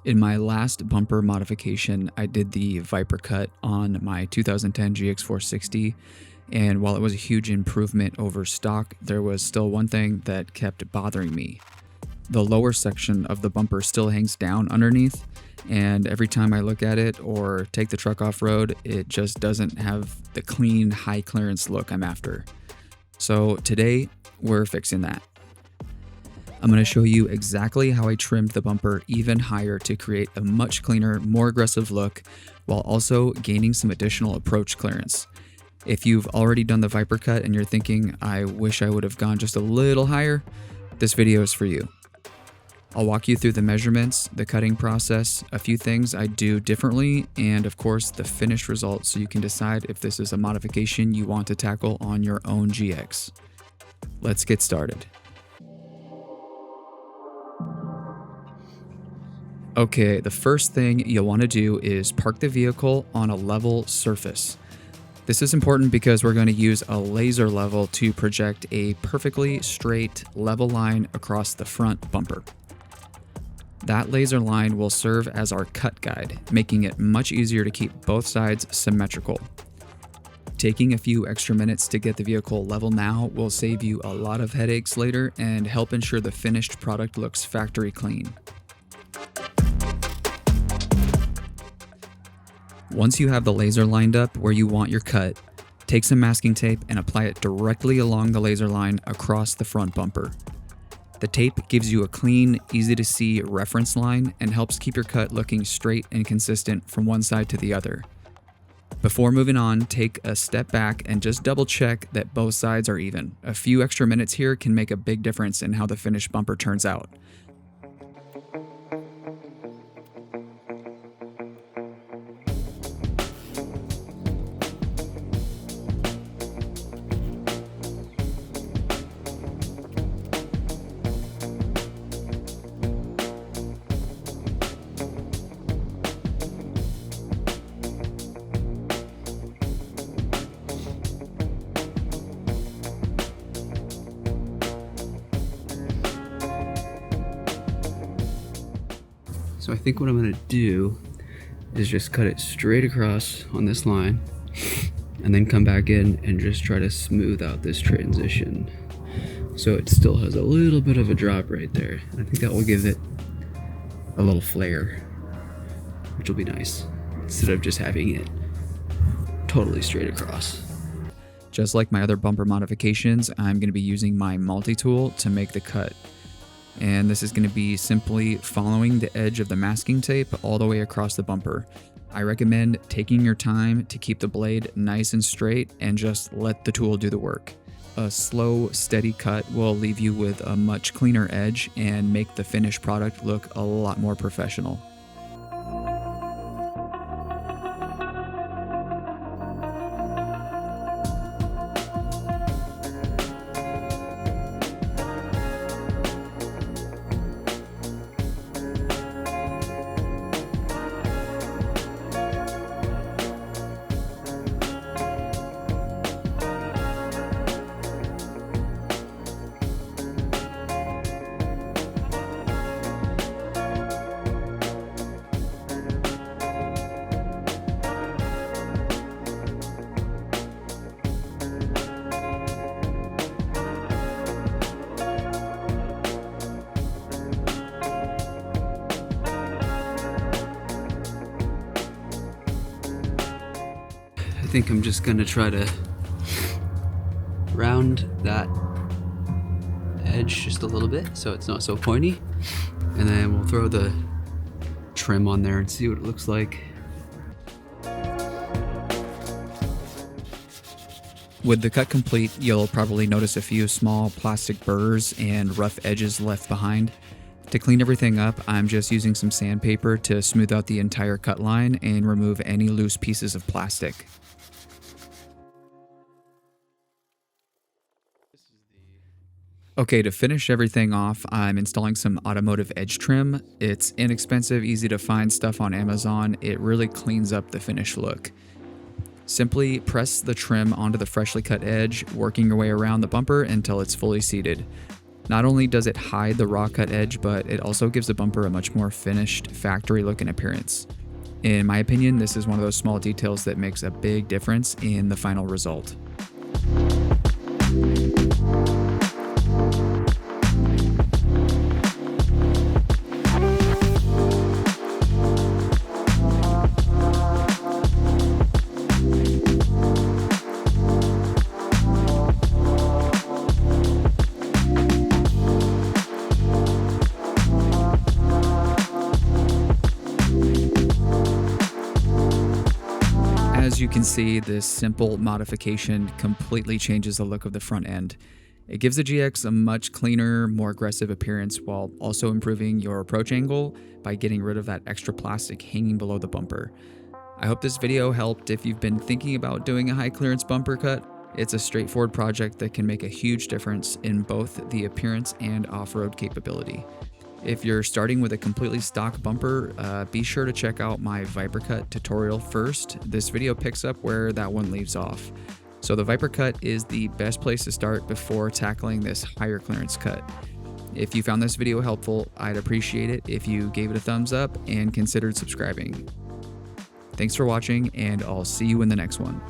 In my last bumper modification, I did the Viper cut on my 2010 GX460, and while it was a huge improvement over stock, there was still one thing that kept bothering me. The lower section of the bumper still hangs down underneath, and every time I look at it or take the truck off-road, it just doesn't have the clean, high clearance look I'm after. So today, we're fixing that. I'm going to show you exactly how I trimmed the bumper even higher to create a much cleaner, more aggressive look, while also gaining some additional approach clearance. If you've already done the Viper cut and you're thinking, I wish I would have gone just a little higher, this video is for you. I'll walk you through the measurements, the cutting process, a few things I do differently, and of course the finished result so you can decide if this is a modification you want to tackle on your own GX. Let's get started. Okay, the first thing you'll want to do is park the vehicle on a level surface. This is important because we're going to use a laser level to project a perfectly straight, level line across the front bumper. That laser line will serve as our cut guide, making it much easier to keep both sides symmetrical. Taking a few extra minutes to get the vehicle level now will save you a lot of headaches later and help ensure the finished product looks factory clean. Once you have the laser lined up where you want your cut, take some masking tape and apply it directly along the laser line across the front bumper. The tape gives you a clean, easy to see reference line and helps keep your cut looking straight and consistent from one side to the other. Before moving on, take a step back and just double check that both sides are even. A few extra minutes here can make a big difference in how the finished bumper turns out. So I think what I'm going to do is just cut it straight across on this line and then come back in and just try to smooth out this transition so it still has a little bit of a drop right there. I think that will give it a little flare, which will be nice instead of just having it totally straight across. Just like my other bumper modifications, I'm going to be using my multi-tool to make the cut. And this is going to be simply following the edge of the masking tape all the way across the bumper. I recommend taking your time to keep the blade nice and straight and just let the tool do the work. A slow, steady cut will leave you with a much cleaner edge and make the finished product look a lot more professional. I think I'm just gonna try to round that edge just a little bit so it's not so pointy, and then we'll throw the trim on there and see what it looks like. With the cut complete, you'll probably notice a few small plastic burrs and rough edges left behind. To clean everything up, I'm just using some sandpaper to smooth out the entire cut line and remove any loose pieces of plastic. Okay, to finish everything off, I'm installing some Automotive edge trim. It's inexpensive, easy to find stuff on Amazon. It really cleans up the finished look. Simply press the trim onto the freshly cut edge, working your way around the bumper until it's fully seated. Not only does it hide the raw cut edge, but it also gives the bumper a much more finished, factory-looking appearance. In my opinion, this is one of those small details that makes a big difference in the final result. As you can see, this simple modification completely changes the look of the front end. It gives the GX a much cleaner, more aggressive appearance while also improving your approach angle by getting rid of that extra plastic hanging below the bumper. I hope this video helped if you've been thinking about doing a high clearance bumper cut. It's a straightforward project that can make a huge difference in both the appearance and off-road capability. If you're starting with a completely stock bumper, be sure to check out my Viper Cut tutorial first. This video picks up where that one leaves off. So the Viper Cut is the best place to start before tackling this higher clearance cut. If you found this video helpful, I'd appreciate it if you gave it a thumbs up and considered subscribing. Thanks for watching, and I'll see you in the next one.